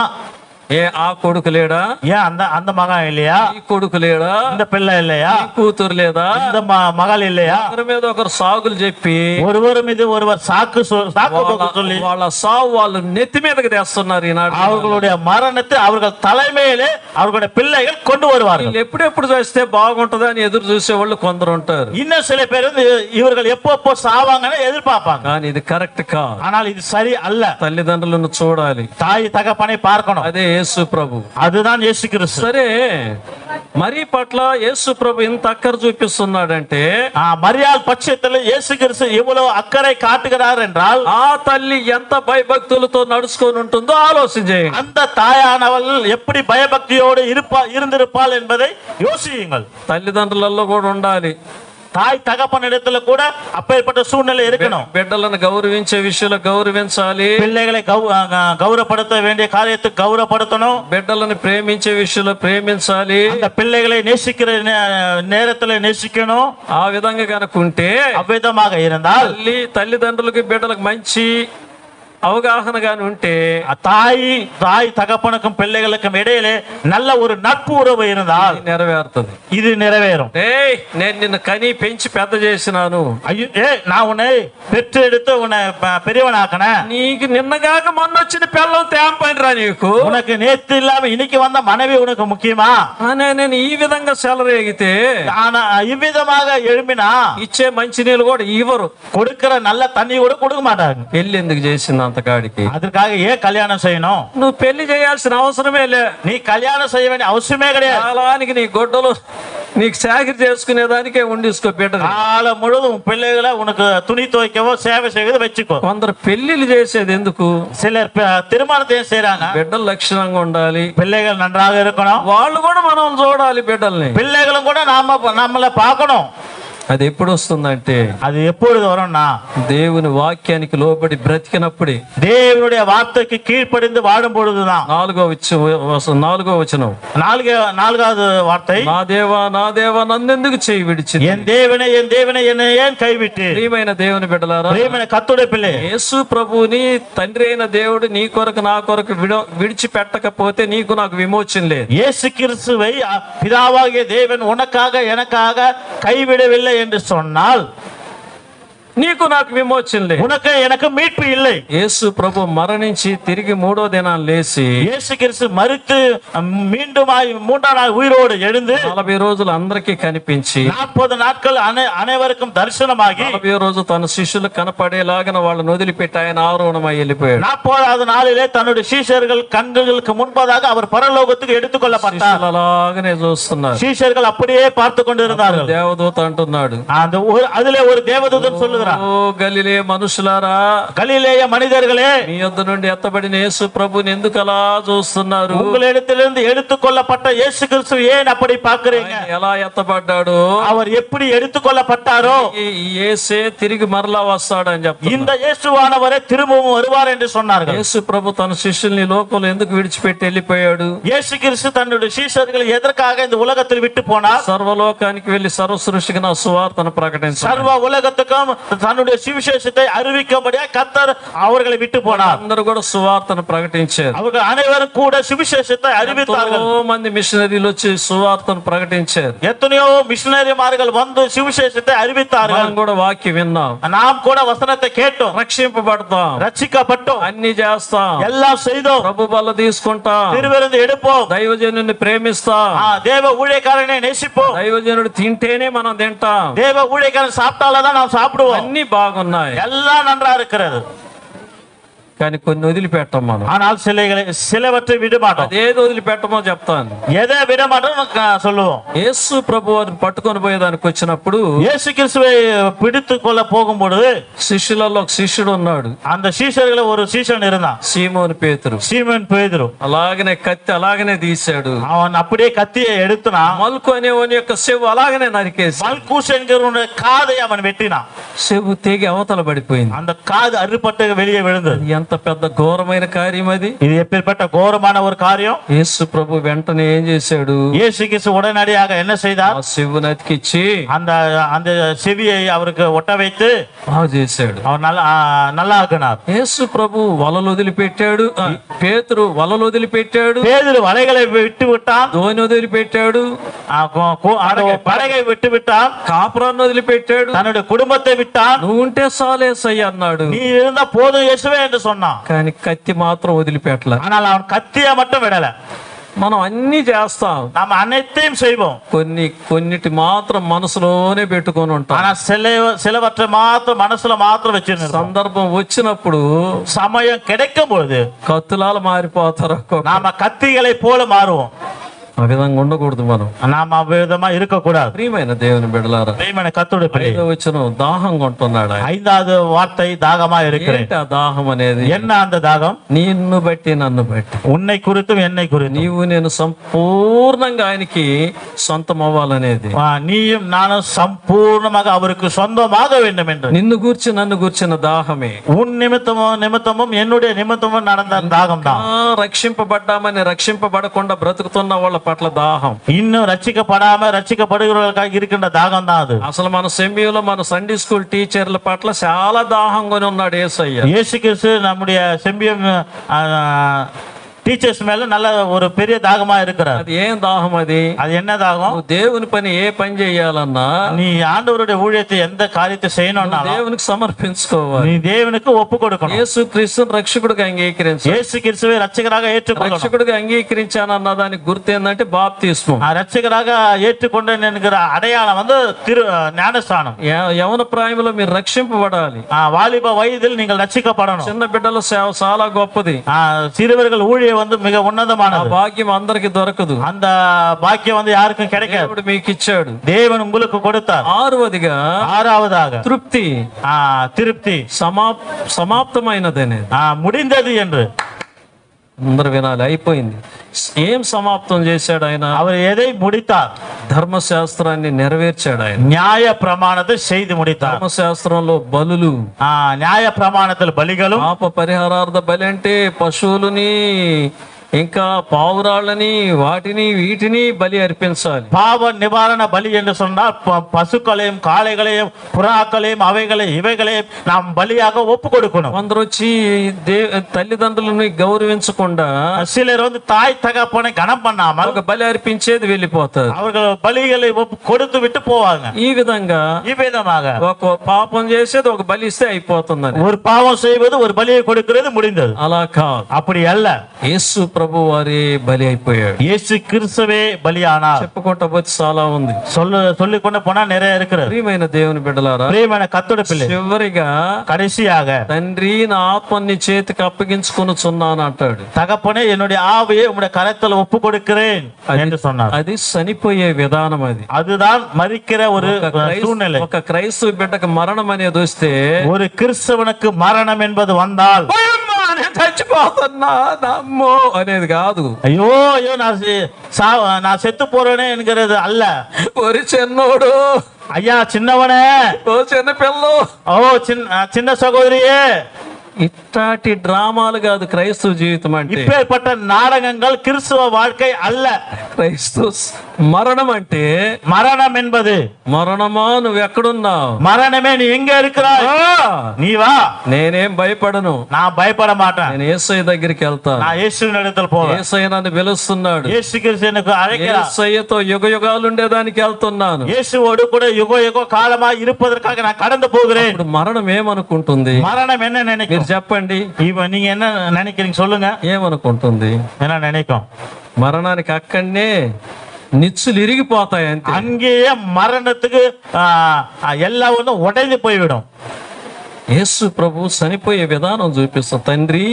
ఏ ఆ కొడుకు లేడా, ஏன் அந்த அந்த மகன் இல்லையா, ఈ కొడుకు లేడా, இந்த பிள்ளை இல்லையா, ఈ కూతురు లేదా, இந்த மகள் இல்லையா, ఒకరి మీద ఒకరు సాగులు చెప్పి ஒருவர் மீது ஒருவர் சாக்கு சொல்லி వాళ్ళ సావు వాళ్ళు నెత్తి మీదకి తెస్తున్నారు ఈనాడు. அவர்களுடைய மரணத்தை அவர்கள் தலைமையிலே அவர்களுடைய பிள்ளைகள் கொண்டு வருவார்கள். వీళ్ళు ఎప్పుడెప్పుడు చేస్తే బాగుంటది అని ఎదురు చూసే వాళ్ళు కొందరు ఉంటారు. இன்னும் சில பேர் இவர்கள் எப்போ சாவாங்கன்னு எதிர்பார்ப்பாங்க. కానీ ఇది కరెక్ట్ కాదు. ஆனால் இது சரி அல்ல. తల్లిదండ్రులను చూడాలి, தாய் தகப்பனை பார்க்கணும். అదే యేసు ప్రభు. அதுதான் இயேசு கிறிஸ்து. సరే, మరి పట్ల యేసు ప్రభు ఇంత అక్కర చూపిస్తున్నాడంటే, மரியாள் பட்சத்தில் இயேசு கிறிஸ்து இவ்வளவு அக்கறை காட்டுகிறார் என்றால் ఆ తల్లి ఎంత భయభక్తులతో నడుచుకొని ఉంటుందో ఆలోచన చేయండి. அந்த தாயானவள் எப்படி பயபக்தியோடு இருந்திருப்பாள் என்பதை யோசியுங்கள். తల్లిదండ్రులలో కూడా ఉండాలి, தாய் தகப்பன் இடத்துல கூட அப்பேற்பட்ட சூழ்நிலை இருக்கணும். బిడ్డలను గౌరవించే విషయంలో గౌరవించాలి, பிள்ளைகளை கௌரவப்படுத்த வேண்டிய காரியத்தை கௌரவப்படுத்தணும், బిడ్డలను ప్రేమించే విషయంలో ప్రేమించాలి, அந்த பிள்ளைகளை நேசிக்கிற நேரத்துல நேசிக்கணும். ఆ విధంగా కనుక ఉంటే, அவ்விதமாக இருந்தால் తల్లిదండ్రులకి బిడ్డలకు మంచి అవగాహన గాని ఉంటే, தாய் தகப்பனுக்கும் பிள்ளைகளுக்கும் இடையிலே நல்ல ஒரு நட்பு உறவு இருந்தால் నెరవేరుతుంది. இது நிறைவேறும். నేను నిన్ను కని పెంచి పెద్ద చేసినాను, நான் உன்னை பெற்று எடுத்து உன்னை பெரியவனாக்கன, నీకు నిన్నగాక మొన్న వచ్చిన పిల్లం తేంపనిరా, నీకు உனக்கு நேத்து இல்லாம இன்னைக்கு வந்த மனைவி உனக்கு முக்கியமா, నేను ఈ విధంగా సెలరేగితే, இவ்விதமாக எழுப்பினா ఇచ్చే మంచి నీళ్ళు కూడా ఇవ్వరు, கொடுக்கிற நல்ல தண்ணி கூட கொடுக்க மாட்டாங்க. పెళ్లి ఎందుకు చేసింది అంతకాడికి? அதற்காக ஏன் கல்யாணம் செய்யணும்? నువ్వు పెళ్లి చేయాల్సిన అవసరమే లే, நீ கல்யாணம் செய்ய வேண்டிய அவசியமே கிடையாது. కాలానికి నీ గొడ్డలు నీకు చాకరీ చేసుకునేదానికే ఉండిసుకో బిడ్డ. காலம் முழுவதும் பிள்ளைகளை உனக்கு துணி துவைக்கவோ சேவை செய்வது வச்சுக்கோ. కొందరు పెళ్లిళ్ళు చేసేది ఎందుకు? சிலர் திருமணத்தையும் செய்யறாங்க. బిడ్డలు లక్షణంగా ఉండాలి, பிள்ளைகள் நன்றாக இருக்கணும், వాళ్ళు కూడా మనం చూడాలి బిడ్డల్ని, பிள்ளைகளும் கூட நம்மளை பார்க்கணும். అది ఎప్పుడు వస్తుందంటే, அது எப்பொழுது வரும்னா దేవుని వాక్యానికి లోబడి బ్రతికినప్పుడే, தேவனுடைய வார்த்தைக்கு கீழ்ப்படிந்து வாழும் பொழுதுதான். 4వ వచనం, நான்காவது வார்த்தை, నా దేవా నన్నెందుకు చేయి విడిచింది, என் தேவனே என்னை ஏன் கைவிட்டு. ప్రియమైన దేవుని బిడ్డలారా, ప్రియమైన కర్తుడే పిల్లే, యేసు ప్రభువుని తండ్రి అయిన దేవుడు నీ కొరకు నా కొరకు విడిచిపెట్టకపోతే నీకు నాకు విమోచన లేదు. இயேசு கிறிஸ்துவை பிதாவாகிய தேவன் உனக்காக எனக்காக கைவிடவில்லை என்று சொன்னால் నీకు నాకు విమోచన లేదు, உனக்கு எனக்கு மீட்பு இல்லை. యేసు ప్రభు మరణించి తిరిగి 3వ దినాన్ని లేచి, இயேசு கிறிஸ்து மரித்து மீண்டும் 3ஆம் நாள் உயிரோடு எழுந்து 40 రోజులు అందరికీ కనిపించి 40 நாட்கள் அனைவருக்கும் தரிசனமாகி 40వ రోజు తన శిష్యులకు కనపడేలాగా వాళ్ళని వదిలిపెట్టి ఆయన ఆరోహణమై వెళ్ళిపోయాడు. 40வது నాளிலே தன்னுடைய சீஷர்கள் கண்களுக்கு முன்பதாக அவர் பரலோகத்துக்கு எடுத்துக்கொள்ளப்பட்டார். అలాగనే చూస్తున్నారు, சீஷர்கள் அப்படியே பார்த்து கொண்டிருந்தார்கள். దేవదూత అంటున్నాడు, அதிலே ஒரு தேவதூதன் சொல்லுகிறார், ఓ గలిలే మనుషులారా, గలిలేయ మనిదர்களே, మీ యొద్ద నుండి ఎత్తబడిన యేసు ప్రభుని ఎందుకు అలా చూస్తున్నారు? உங்களிடத்திலிருந்து எடுத்துக்கொள்ளப்பட்ட இயேசு கிறிஸ்து ஏன் அப்படி பார்க்கிறீங்க? ఎలా ఎత్తబడ్డాడు, அவர் எப்படி எடுத்துக்கொள்ளப்பட்டாரோ యేసే తిరిగి మరలా వస్తాడని చెప్తారు. இந்த இயேசுவானவரே திரும்பவும் வருவார் என்று சொன்னார்கள். యేసు ప్రభు తన శిష్యుల్ని లోకంలో ఎందుకు విడిచిపెట్టి వెళ్ళిపోయాడు? இயேசு கிறிஸ்து தன்னுடைய சீஷர்களை எதற்காக இந்த உலகத்தில் விட்டு போனார்? సర్వలోకానికి వెళ్లి సర్వ సృష్టికి నా సువార్తను ప్రకటించాడు. சர்வ உலகத்துக்கும் தன்னுடைய சுவிசேஷத்தை அறிவிக்கும்படியா கர்த்தர் அவர்களை விட்டு போனார். అందరూ కూడా సువార్తను ప్రకటించారు. அவர்கள் அனைவரும் கூட சுவிசேஷத்தை அறிவித்தார்கள். ఎంతో మంది మిషనరీలు వచ్చి సువార్తను ప్రకటించారు. எத்தனையோ மிஷனரிமார்கள் வந்து சுவிசேஷத்தை அறிவித்தார்கள். మనం కూడా వాక్యం విన్నాం, நாம் கூட வசனத்தை கேட்டோம், రక్షింపబడతాం, ரட்சிக்கப்பட்டோம், అన్ని చేస్తాం, எல்லாம் செய்தோம், ప్రభు బల్ల తీసుకుంటాం, திருவிருந்து எடுப்போம், దైవజనుని ప్రేమిస్తాం, தேவ ஊழியக்காரனை நேசிப்போம், దైవజనుడు తింటేనే మనం తింటాం, தேவ ஊழியக்காரன் சாப்பிட்டால்தான் நாம் சாப்பிடுவோம். అన్ని బాగున్నాయి, எல்லாம் நன்றா இருக்கிறது. కానీ కొన్ని వదిలిపెట్టాం మనం. ஆனால் சிலவற்றை விட மாட்டோம். అదేది వదిలిపెట్టమో చెప్తాను. எதை விட மாட்டோம் சொல்லுவோம். యేసు ప్రభు వారిని పట్టుకొని పోయేదానికి వచ్చినప్పుడు இயேசு கிறிஸ்துவை பிடித்து கொள்ள போகும்போது శిష్యులలో ఒక శిష్యుడు ఉన్నాడు. அந்த சீஷர்கள ஒரு சீஷன் இருந்தான், సీమోను పేతురు. சீமோன் பேதுரு. అలాగనే కత్తి అలాగనే తీశాడు. அவன் அப்படியே கத்தியை எடுத்துனா, మల్కు అనేవాని యొక్క చెవు అలాగనే నరికేసి மல்கூஸ் என்கிற காதை அவன் வெட்டினான். చెవు తెగి అవతల పడిపోయింది. அந்த காது அறுபட்டு வெளியே விழுந்தது. ఎంత పెద్ద ఘోరమైన కార్యం అది. இது எப்பேற்பட்ட கோரமான ஒரு காரியம். యేసు ప్రభు వెంటనే ఏం చేశాడు? இயேசு கிறிஸ்து உடனடியாக என்ன செய்தார்? ఆ చెవును అతికిచ్చి அந்த அந்த செவியை அவருக்கு ஒட்ட வைத்து బాగు చేశాడు. அவர் நல்லா ஆக்கினார். యేసు ప్రభు వలలు వదిలిపెట్టాడు. పేతురు వలలు వదిలిపెట్టాడు. பேதுரு வலைகளை விட்டு விட்டான், ధోని వదిలిపెట్టాడు. படகை விட்டு விட்டான், కాపురాన్ని వదిలిపెట్టాడు. தன்னுடைய குடும்பத்தை விட்டான். నువ్వు ఉంటే సాలేసయ్య అన్నాడు. நீ இருந்தா போதும் இயேசுவே என்று சொன்னான். కానీ కత్తి మాత్రం వదిలిపెట్టలే. ஆனால் அவன் கத்தியை மட்டும் விடல. మనం అన్ని చేస్తాం, நாம் அனைத்தையும் செய்வோம், కొన్నిటి మాత్రం మనసులోనే పెట్టుకొని ఉంటాం. ஆனா சிலவற்றை மாத்திரம் மனசுல மாத்திரம் வச்சிருந்தோம். సందర్భం వచ్చినప్పుడు சமயம் கிடைக்கும் பொழுது కత్తులాల మారిపోతారు. நாம கத்திகளை போல மாறுவோம். ఆ విధంగా ఉండకూడదు మనం. நாம அவ்விதமா இருக்கக்கூடாது. ప్రియమైన దేవుని బిడ్డలారా, ప్రియమైన కర్తుడి పిల్లలు, 5వ వచనం దాహంగా ఉంటున్నాడు ఆయన. 5வது வார்த்தை தாகமா இருக்கிறேன். ఏంటి ఆ దాహం అనేది? என்ன அந்த தாகம்? నిన్ను బట్టి నన్ను బట్టి, உன்னை குறித்தும் என்னை குறித்தும், నీవు నేను సంపూర్ణంగా ఆయనకి సొంతం అవ్వాలనేది. நீயும் நானும் சம்பூர்ணமாக அவருக்கு சொந்தமாக வேண்டும் என்று. నిన్ను గూర్చి నన్ను గూర్చిన దాహమే. உன் நிமித்தமும் என்னுடைய நிமித்தமும் நடந்த தாகம் தான். రక్షింపబడ్డామని రక్షింపబడకుండా బ్రతుకుతున్న వాళ్ళ పట్ల దాహం. இன்னும் ரட்சிக்கப்படாம ரட்சிக்கப்படுகிறவர்களுக்காக இருக்கின்ற தாகம் தான் அது. అసలు మన సెంబియోలో మన సండే స్కూల్ టీచర్ల పట్ల చాలా దాహంగా ఉన్నాడు యేసయ్య. இயேசு கிறிஸ்து நம்முடைய செம்பியம் టీచర్స్ மேல நல்ல ஒரு பெரிய தாகமா இருக்கிறார். అది ఏం దాహం? అది என்ன தாகம்? దేవుని పని ఏ పని చేయాలన్నా, நீ ஆண்டவருடைய ஊழியத்தை எந்த காரியத்தை செய்யணும்னா దేవునికి సమర్పించుకోవాలి. நீ தேவனுக்கு ஒப்பு கொடுக்கணும். యేసు క్రీస్తుని రక్షకుడిగా అంగీకరించాలి. இயேசு கிறிஸ்துவை ரட்சகராக ஏற்றுக்கொள்ளணும். రక్షకుడిగా అంగీకరించానన్న దానికి గుర్తు ఏంటంటే బాప్తిస్మం. ரட்சகராக ஏற்றுக்கொண்டேன் என்கிற அடையாளம் வந்து ஞானஸ்தானம். యవన ప్రాయంలో మీరు రక్షింపబడాలి. வாலிப వయதில் நீங்கள் రక్షిக்கப்படணும். చిన్న బిడ్డల సేవ చాలా గొప్పది. சிறுவர்கள் ஊழியம் வந்து மிக உன்னதமானது. భాగ్యం అందరికి దొరకదు. அந்த பாக்கியம் வந்து யாருக்கும் கிடைக்காது. దేవుడు మీకు ఇచ్చాడు. தேவன் உங்களுக்கு கொடுத்தார். ஆறாவதாக తృప్తి, திருப்தி, సమాప్తమైనదనేది, முடிந்தது என்று. అందరు వినాలి. అయిపోయింది. ఏం సమాప్తం చేశాడు ఆయన? அவர் எதை முடித்தார்? ధర్మశాస్త్రాన్ని నెరవేర్చాడు ఆయన. நியாய பிரமாணத்தை செய்து முடித்தார். ధర్మశాస్త్రంలో బలులు, நியாய பிரமாணத்தில் பலிகளும், పాప పరిహారార్థ బలి అంటే పశువులని ఇంకా పావురాళ్ళని వీటిని బలి అర్పించాలి. பாவ நிவாரண பலி என்று சொன்னால் பசுக்களையும் காளைகளையும் புறாக்களையும் இவைகளையும் நாம் பலியாக ஒப்பு கொடுக்கணும். కొందరు వచ్చి తల్లిదండ్రులని గౌరవించకుండా, சிலர் வந்து தாய் தகப்பனை கனம் பண்ணாமல் ఒక బలి అర్పించేది వెళ్ళిపోతారు. அவர்கள் பலிகளை கொடுத்து விட்டு போவாங்க. ఈ విధంగా ఒక పాపం చేసేది ఒక బలి ఇస్తే అయిపోతుందని, ஒரு பாவம் செய்வது ஒரு பலியை கொடுக்கிறது முடிந்தது. అలా కాదు. அப்படி அல்ல. యేసు ప్రభు వారి బలి అయిపోయాడు. இயேசு கிறிஸ்துவே பலியானார். చెప్పుకుంటా పోతే చాలా ఉంది. சொல்லிக்கொண்டு போனா நிறைய இருக்கிறது. ప్రియమైన దేవుని బిడ్డలారా, ప్రియమైన కర్తుడి పిల్లలు, చివరిగా கடைசியாக తండ్రి నా ఆత్మని చేతికి అప్పగించుకొనుచున్నాను అంటాడు. தகப்பனே என்னுடைய ஆவியை உம்முடைய கரத்தில் ஒப்பு கொடுக்கிறேன் என்று சொன்னார். అది చనిపోయే విధానం. அதுதான் மரிக்கிற ஒரு சூழ்நிலை. ఒక క్రైస్తవ బిడ్డకు మరణం అనేది వస్తే, ஒரு கிறிஸ்தவனுக்கு மரணம் என்பது வந்தால் చచ్చిపోతున్నా నమ్మో అనేది కాదు. ஐயோ நான் செத்து போறேனே என்கிறது அல்ல. ஒரு చిన్నోడు, ஐயா சின்னவனே, ఓ చిన్న పిల్ల, ஓ சின்ன சகோதரியே, ఇట్లాంటి డ్రామాలు కాదు క్రైస్తవ జీవితం అంటే. இப்பேற்பட்ட நாடகங்கள் கிறிஸ்துவ வாழ்க்கை அல்ல. క్రైస్తవ మరణం అంటే, மரணம் என்பது, మరణమా నువ్వు ఎక్కడున్నావు, மரணமே நீ எங்க இருக்கிறாய், நீ வா. నేనేం భయపడను, நான் பயப்பட மாட்டேன். నేను యేసయ్య దగ్గరికి వెళ్తాను. நான் இயேசுவின் இடத்தில் போவேன். యేసయ్య నన్ను పిలుస్తున్నాడు. இயேசு கிறிஸ்து எனக்கு அழைக்கிறார். యేసయ్యతో యుగ యుగాలు ఉండేదానికి వెళ్తున్నాను. இயேசுவோடு கூட யுக யுக காலமா இருப்பதற்காக நான் கடந்து போகிறேன். ఇప్పుడు మరణం ఏమనుకుంటుంది? மரணம் என்ன நினைக்கும்? మీరు చెప్పండి. நீங்க என்ன நினைக்கிறீங்க சொல்லுங்க. ఏమనుకుంటుంది? என்ன நினைக்கும்? మరణానికి అక్కడనే నిచ్చులు ఇరిగిపోతాయి అంతే. அங்கேயே மரணத்துக்கு எல்லாம் ஒன்று உடைந்து போய்விடும். యేసు ప్రభు చనిపోయే విధానం చూపిస్తాం. తండ్రి,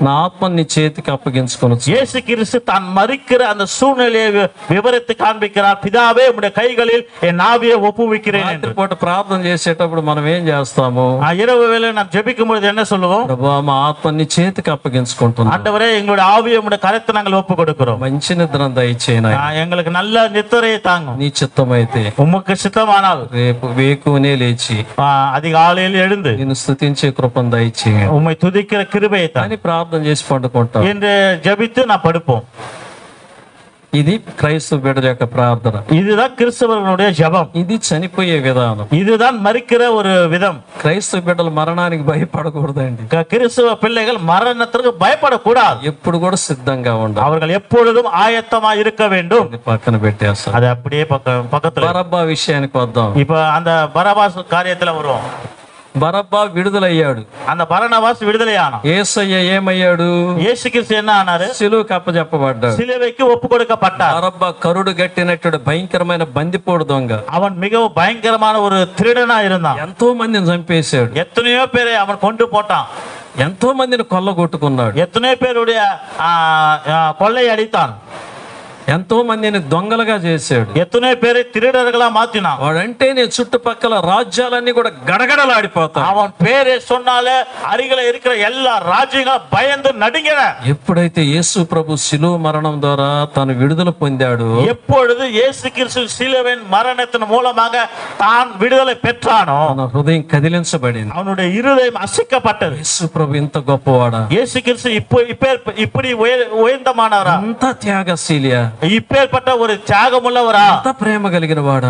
నా ఆత్మని నీ చేతికి అప్పగించుకొని. இயேசு கிறிஸ்து தான் மரிக்கிற அந்த சூழ்நிலையை விவரித்து காண்பிக்கிறார். பிதாவே, உம்முடைய கைகளில் என் ஆவியை ஒப்புவிக்கிறேன். రాత్రిపూట ప్రార్థన చేసేటప్పుడు మనం ఏం చేస్తాము? இரவு வேளை நாம் ஜெபிக்கும் பொழுது என்ன சொல்லுவோம்? ప్రభు, మా ఆత్మని చేతికి అప్పగించుకుంటున్నాం. ஆண்டவரே, எங்களுடைய ஆவியை உம்முடைய கரத்தை நாங்கள் ஒப்பு கொடுக்கிறோம். మంచి నిద్రను దయచేయను. எங்களுக்கு நல்ல நித்திரையை தாங்கும். నీ చిత్తమైతే உமக்கு சித்தமானால் రేపు వేకునే లేచి அதிகாலையில் எழுந்து నిన్ను స్తుతించే కృపను దయచేయండి. உம்மை துதிக்கிற கிருபையை தான் అని ప్రార్థన చేసి పండుకుంటాం. என்று ஜெபித்து நான் படுப்போம். ఇది క్రైస్తవ బిడ్డల యొక్క ప్రార్థన. இதுதான் கிறிஸ்தவர்களுடைய ஜெபம். ఇది చనిపోయే విధానం. இதுதான் மரிக்கிற ஒரு விதம். క్రైస్తవ బిడ్డలు మరణానికి భయపడకూడదండి. கிறிஸ்தவ பிள்ளைகள் மரணத்திற்கு பயப்படக்கூடாது. ఎప్పుడు కూడా సిద్ధంగా ఉండాలి. அவர்கள் எப்பொழுதும் ஆயத்தமா இருக்க வேண்டும். పక్కన పెట్టేస్తాం. அது அப்படியே பக்கத்துல. బరబ్బా విషయానికి వద్దాం. இப்ப அந்த பரபாஸ் காரியத்துல வருவோம். బరబ్బా విడుదలయ్యాడు. அந்த பரணபாஸ் விடுதலையானான். యేసయ్య ఏమయ్యాడు? இயேசு கிறிஸ்து என்ன ஆனாரு? సిలువకు అప్పజెప్పబడ్డాడు. சிலுவைக்கு ஒப்பு கொடுக்கப்பட்டார். బరబ్బా కరుడు గట్టినట్టు భయంకరమైన బందిపోడు దొంగ. அவன் மிகவும் பயங்கரமான ஒரு திருடனா இருந்தான். ఎంతో మందిని చంపేశాడు. எத்தனையோ பேரை அவன் கொண்டு போட்டான். ఎంతో మందిని కొల్లగొట్టుకున్నాడు. எத்தனையோ பேருடைய கொள்ளை அடித்தான். ఎంతో మందిని దొంగలుగా చేశాడు. எத்தனையோ பேரை திருடர்களா மாத்தினான். వాడంటేనే చుట్టుపక్కల రాజ్యాలన్నీ కూడా గడగడలాడిపోతాయి. அவன் பேரை சொன்னாலே அருகில இருக்கிற எல்லா ராஜ்யங்களும் பயந்து நடுங்கின. ఎప్పుడైతే యేసు ప్రభు శిలువ మరణం ద్వారా తను విడుదల పొందాడు, எப்பொழுது இயேசு கிறிஸ்து சிலுவையின் மரணத்தின் மூலமாக தான் விடுதலை பெற்றானோ, తన హృదయం కదిలించబడింది. அவனுடைய இருதயம் அசைக்கப்பட்டது. యేసు ప్రభు ఇంత గొప్పవాడా, இயேசு கிறிஸ்து இப்படி உயர்ந்தமானவரா, అంత త్యాగశీలియా, இப்பேற்பட்ட ஒரு தியாகமுள்ளவரா, అంత ప్రేమ కలిగిన వాడా,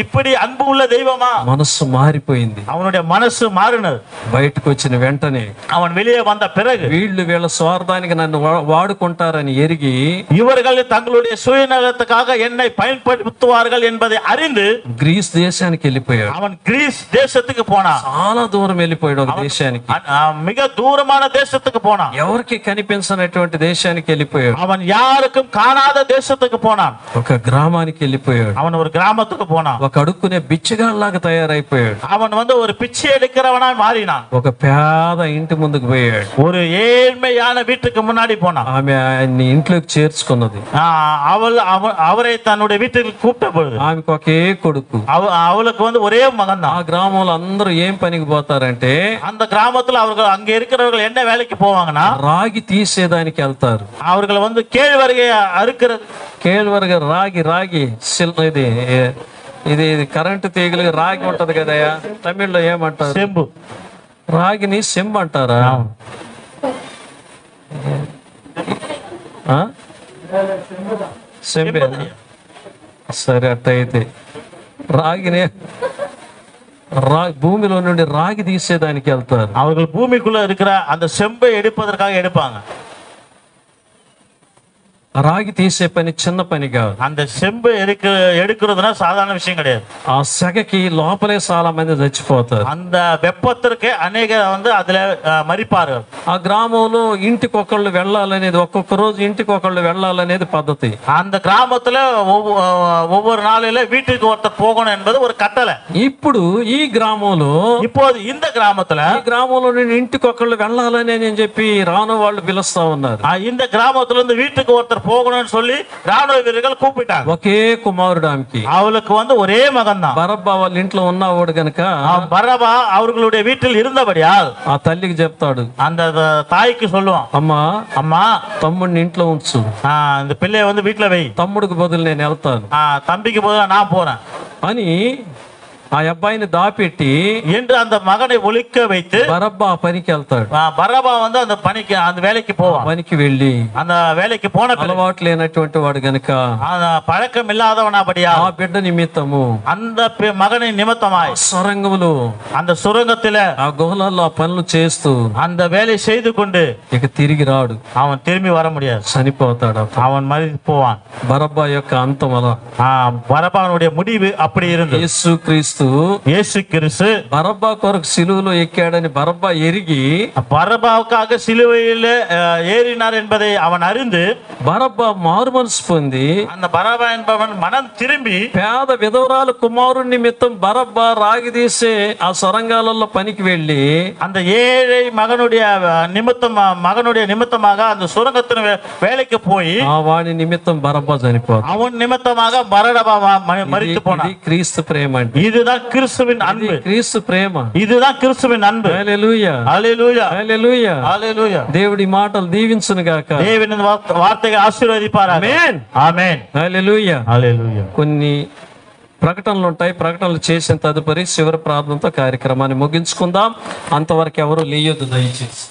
இப்படி அன்பு உள்ள தெய்வமா. మనస్సు మారిపోయింది. அவனுடைய మనస్సు మారినது. బయటకు వచ్చిన వెంటనే அவன் வெளியே வந்த பிறகு వీళ్ళు వీళ్ళ స్వార్థానికి నన్ను వాడుకుంటారని ఎరిగి, இவர்கள் தங்களுடைய சுயநலத்துக்காக என்னை பயன்படுத்துவார்கள் என்பதை அறிந்து గ్రీస్ దేశానికి వెళ్ళిపోయాడు. அவன் கிரீஸ் தேசத்துக்கு போனான். చాలా దూరం వెళ్ళిపోయాడు. ఒక దేశానికి, மிக தூரமான தேசத்துக்கு போனான். ఎవరికి కనిపించనటువంటి దేశానికి వెళ్ళిపోయాడు. அவன் யாருக்கும் காணாத தேசத்துக்கு போனான். ఒక గ్రామానికి వెళ్ళిపోయాడు. அவன் ஒரு கிராமத்துக்கு போனான். ఒక అడుక్కునే బిచ్చగాళ్ళలాగా తయారైపోయాడు. அவன் ஒரு பிச்சை எடுக்கிறவனாய் மாறினான். ఒక పేద ఇంటి ముందుకు పోయాడు. ஒரு ஏழ்மையான வீட்டுக்கு முன்னாடி போனான். ఆమె ఆయన్ని ఇంట్లోకి చేర్చుకున్నది. அவரை தன்னுடைய வீட்டுக்கு கூப்பிட்ட பொழுது ఆమెకు ఒకే కొడుకు. அவளுக்கு ஒரே மகன் தான். ఆ గ్రామంలో అందరూ ఏం పనికి పోతారంటే, அந்த கிராமத்துல அவர்கள் அங்க இருக்கிறவர்கள் என்ன வேலைக்கு போவாங்கன்னா, రాగి తీసేదానికి వెళ్తారు. அவர்கள் கேழ்வரகை அறுக்கிறது. కేழ்వరగ రాగి ఇది కరెంటు తీగలు రాగి ఉంటది కదయ్యా, తమిళ్లో ఏమంటారు? செம்பு. రాగిని సెంబు అంటారా? సెంబే. సరే, అట్టయితే రాగిని భూమిలో నుండి రాగి తీసేదానికి వెళ్తారు. அவர்கள் பூமிக்குள்ள இருக்கிற அந்த செம்பை எடுப்பதற்காக எடுப்பாங்க. రాగి తీసే పని చిన్న పని కాదు. அந்த செம்பு எடுக்கிறதுனா சாதாரண விஷயம் கிடையாது. ఆ సెగకి లోపలే చాలా మంది చచ్చిపోతారు. அந்த வெப்பத்திற்கு அநேக அதுல மரிப்பார்கள். ఆ గ్రామంలో ఇంటికొకళ్ళు వెళ్ళాలనేది, ఒక్కొక్క రోజు ఇంటికొకళ్ళు వెళ్ళాలనేది పద్ధతి. அந்த கிராமத்துல ஒவ்வொரு நாளில வீட்டுக்கு ஒருத்தர் போகணும் என்பது ஒரு கட்டளை. ఇప్పుడు ఈ గ్రామంలో, இப்போது இந்த கிராமத்துல, ఈ గ్రామంలో నేను ఇంటికొకళ్ళు వెళ్ళాలని అని చెప్పి రాను వాళ్ళు పిలుస్తా ఉన్నారు. இந்த கிராமத்துல இருந்து வீட்டுக்கு ஒருத்தர் போகணும்னு சொல்லி ராணுவ வீரர்கள் கூப்பிட்டாங்க. ఒకే కుమారుడు ఆమెకి. அவளுக்கு ஒரே மகன் தான். బరబ్బా వాళ్ళ ఇంట్లో ఉన్నవాడు గనక, பரபா அவர்களுடைய வீட்டில் இருந்தபடியால் ఆ తల్లికి చెప్తాడు, அந்த தாய்க்கு சொல்லுவான், అమ్మా அம்மா, తమ్ముడిని ఇంట్లో ఉంచు, இந்த பிள்ளைய வீட்டுல வை, తమ్ముడికి బదులు నేను వెళ్తాను தம்பிக்கு பதிலா நான் போறேன் అని ఆ అబ్బాయిని దాపెట్టి என்று அந்த மகனை ஒழிக்க வைத்து బరబ్బా పనికి వెళ్తాడు. பரபா வந்து அந்த பணிக்கு அந்த வேலைக்கு போவான். పనికి వెళ్ళి அந்த வேலைக்கு போன అలవాటు లేనటువంటి వాడు గనుక பழக்கம் இல்லாதவனாபடியா ఆ బిడ్డ నిమిత్తము அந்த மகனின் நிமித்தமாய் సొరంగములు அந்த சுரங்கத்தில ఆ గుహలలో ఆ పనులు చేస్తూ அந்த வேலை செய்து கொண்டு ఇక తిరిగి రాడు, அவன் திரும்பி வர முடியாது, చనిపోతాడు. அவன் மறித்து போவான். బరబ్బా యొక్క అంతం అలా. பரபானுடைய முடிவு அப்படி இருந்தது. యేసు క్రీస్తు బరబ్బా కొరకు సిలువలో ఎక్కాడని బరబ్బా ఎరిగి பரபாவுக்காக சிலுவையில் ஏறினார் என்பதை அவன் அறிந்து బరబ్బా మారు మనసు పొంది அந்த பரபா என்பவன் மனம் திரும்பி పేద విధవరాలు కుమారుని నిమిత్తం బరబ్బా రాగి తీసే ఆ సొరంగాలలో పనికి వెళ్ళి அந்த ஏழை மகனுடைய நிமித்தமாக அந்த சுரங்கத்தின் வேலைக்கு போய் ఆ వాడి నిమిత్తం బరబ్బా చనిపోతాడు. அவன் நிமித்தமாக பரபா மரித்து போனான். క్రీస్తు ప్రేమ అంటే இதுதான் கிறிஸ்துவின் அன்பு. క్రీస్తు ప్రేమ, இதுதான் கிறிஸ்துவின் அன்பு. హల్లెలూయా, హల్లెలూయా, హల్లెలూయా, హల్లెలూయా. దేవుడి మాటలు దీవించును గాక. దేవుని వార్తగా ఆశీర్వదింపారాక. ఆమేన్, ఆమేన్, హల్లెలూయా, హల్లెలూయా. కొన్ని ప్రకటనలు ఉంటాయి. ప్రకటనలు చేసిన తదుపరి చివరి ప్రార్థనతో కార్యక్రమాన్ని ముగించుకుందాం. అంతవరకు ఎవరు లేయొద్దు దయచేసి.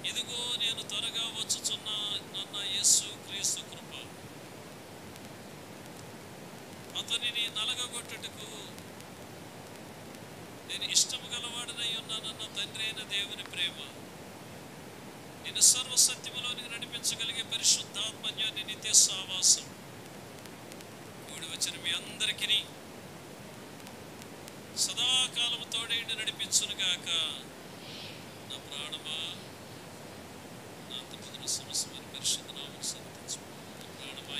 ఇదిగో నేను త్వరగా వచ్చుచున్న నన్న యేసు క్రీస్తు కృప అతనిని నలగగొట్టుటకు నేను ఇష్టము గలవాడనై ఉన్నానన్న తండ్రి అయిన దేవుని ప్రేమ నేను సర్వసత్యములోనికి నడిపించగలిగే పరిశుద్ధాత్మన్యాన్ని నిత్య సావాసం కూడి వచ్చిన మీ అందరికీ సదాకాలము తోడేండి నడిపించునుగాక. నా ప్రాణమా నా అంతమున సమస్యమైన పరిశుద్ధ నామమును సన్నిధించు. నా ప్రాణమా